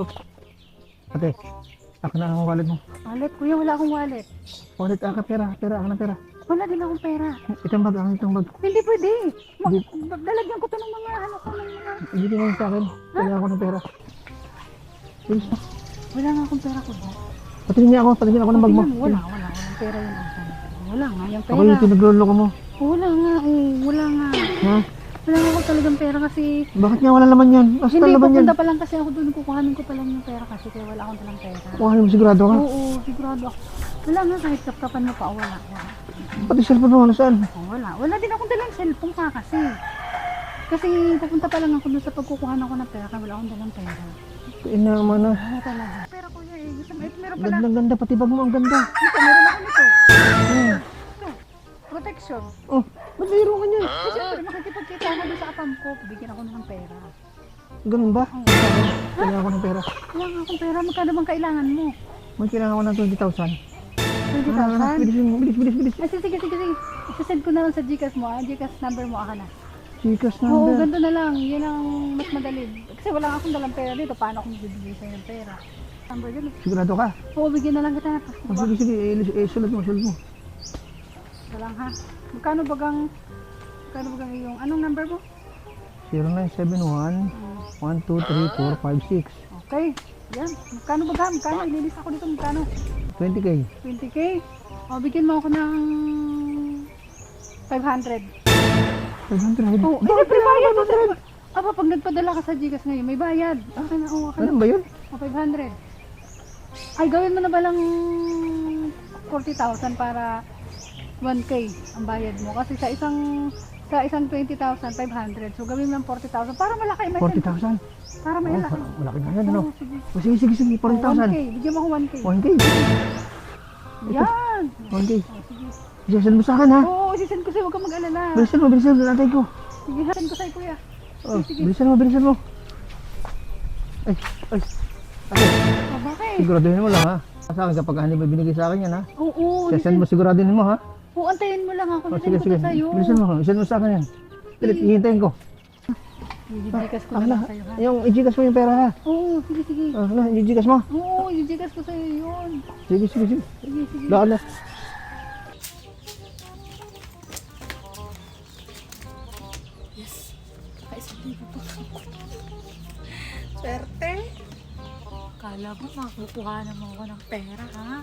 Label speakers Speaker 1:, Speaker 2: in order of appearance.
Speaker 1: Oops. Ate, ako na ang wallet mo.
Speaker 2: Wallet, kuya, wala akong wallet.
Speaker 1: Wallet, pera, ako na pera.
Speaker 2: Wala din akong pera.
Speaker 1: Itong bag.
Speaker 2: Hindi pwede.
Speaker 1: Hindi.
Speaker 2: Dalagyan ko to ng mga ano ko ng mga...
Speaker 1: Hindi mo sa akin. Kailangan ako ng pera. Bilis mo.
Speaker 2: Wala nga akong pera ko.
Speaker 1: Patingin niya ako ng bag mo.
Speaker 2: Walang pera yun. Wala nga yung pera.
Speaker 1: Ako yung pinagluloko mo.
Speaker 2: Wala nga, wala nga.
Speaker 1: Ha?
Speaker 2: Wala nga ako talagang pera kasi...
Speaker 1: Bakit nga wala laman yan? Basta
Speaker 2: Hindi,
Speaker 1: laman yan.
Speaker 2: pupunta pa lang kasi ako doon. Kukuhanin ko pa lang yung pera kasi kaya wala akong dalang pera.
Speaker 1: Kuhanin mo sigurado ka?
Speaker 2: Oo, sigurado ako. Wala nga kahit kapkapan mo pa, wala.
Speaker 1: Pati cellphone mo, nasaan?
Speaker 2: Wala. Wala din akong dalang cellphone ka kasi. Kasi pupunta pa lang ako doon sa pagkukuhanan ko ng pera kaya wala akong dalang pera.
Speaker 1: Ina naman na.
Speaker 2: Ano talaga? Pera ko yan eh. Gusto mo, ito meron pala.
Speaker 1: Ganda, pati bag mo ang ganda.
Speaker 2: Ito, meron ako nito.
Speaker 1: Hmm.
Speaker 2: Ito, protection.
Speaker 1: Oh, ba't mayroon ka niyan?
Speaker 2: Kasi siyempre makikipagkita ako doon sa apam ko, bigyan ako ng pera.
Speaker 1: Ganun ba?
Speaker 2: Oo.
Speaker 1: Kailangan ko ng pera.
Speaker 2: Wala nga akong pera, magkano bang kailangan mo?
Speaker 1: May kailangan ko ng 20,000.
Speaker 2: 20,000?
Speaker 1: Bilis.
Speaker 2: Ay, sige. Isasend ko na lang sa Gcash mo, Gcash number mo, aka na.
Speaker 1: Gcash
Speaker 2: Oo,
Speaker 1: number.
Speaker 2: ganito na lang. Yan ang mas madali. Kasi wala akong dalang pera dito. Paano akong bibigay sa'yo ng pera? Number yun.
Speaker 1: Sigurado ka?
Speaker 2: Oo, bigyan na lang kita.
Speaker 1: Oh, sige. Sulat mo.
Speaker 2: Ito lang ha. Magkano bagang yung, anong number mo?
Speaker 1: 0971 123456.
Speaker 2: Okay. Yan. Magkano? Ililis ako dito. Magkano?
Speaker 1: 20k.
Speaker 2: 20k? O, bigyan mo ako ng 500.
Speaker 1: 500.
Speaker 2: Oh, eh, siyempre bayad. Aba, pag nagpadala ka sa Gcash ngayon, may bayad. Okay na, okay na.
Speaker 1: Ano ba yun?
Speaker 2: O, 500. Ay, gawin mo na ba lang 40,000 para 1k ang bayad mo? Kasi sa isang 20,000, 500. So, gawin mo ng 40,000 para malaki.
Speaker 1: 40,000?
Speaker 2: Para may
Speaker 1: Oh,
Speaker 2: malaki.
Speaker 1: malaki na yan, ano?
Speaker 2: Oo, sige.
Speaker 1: Oh, sige, 40,000.
Speaker 2: 1k. Bigyan mo ako 1k.
Speaker 1: 1k.
Speaker 2: Yan.
Speaker 1: 1k.
Speaker 2: O, sige.
Speaker 1: Send mo sa akin, ha?
Speaker 2: Oo, isisend ko sa'yo. Huwag kang mag-alala.
Speaker 1: Bilisan mo, natay ko.
Speaker 2: Sige, send ko sa'yo, kuya.
Speaker 1: Oh,
Speaker 2: Sige.
Speaker 1: bilisan mo. Ay.
Speaker 2: O, bakit?
Speaker 1: Siguraduhin mo lang, ha? Sa akin, kapag hindi mo binigay sa akin yan, ha?
Speaker 2: Oo,
Speaker 1: Send mo, siguraduhin mo, ha?
Speaker 2: Oo, antayin mo lang ako.
Speaker 1: Oh,
Speaker 2: Sisend
Speaker 1: sige.
Speaker 2: ko to sa'yo.
Speaker 1: Bilisan mo sa akin yan. Pilit, hihintayin ko.
Speaker 2: Gigikas ko na
Speaker 1: Ala,
Speaker 2: lang sa'yo, ha?
Speaker 1: yung i-Gcash mo yung pera, ha?
Speaker 2: Oo, sige.
Speaker 1: I-Gcash mo.
Speaker 2: Oo, gigikas ko sa'yo yun.
Speaker 1: Sige.
Speaker 2: Sige.
Speaker 1: Lakad na.
Speaker 2: Yes. Ay, sabi ko pa. Swerte. Kala mo, makukuha naman ako ng pera, ha?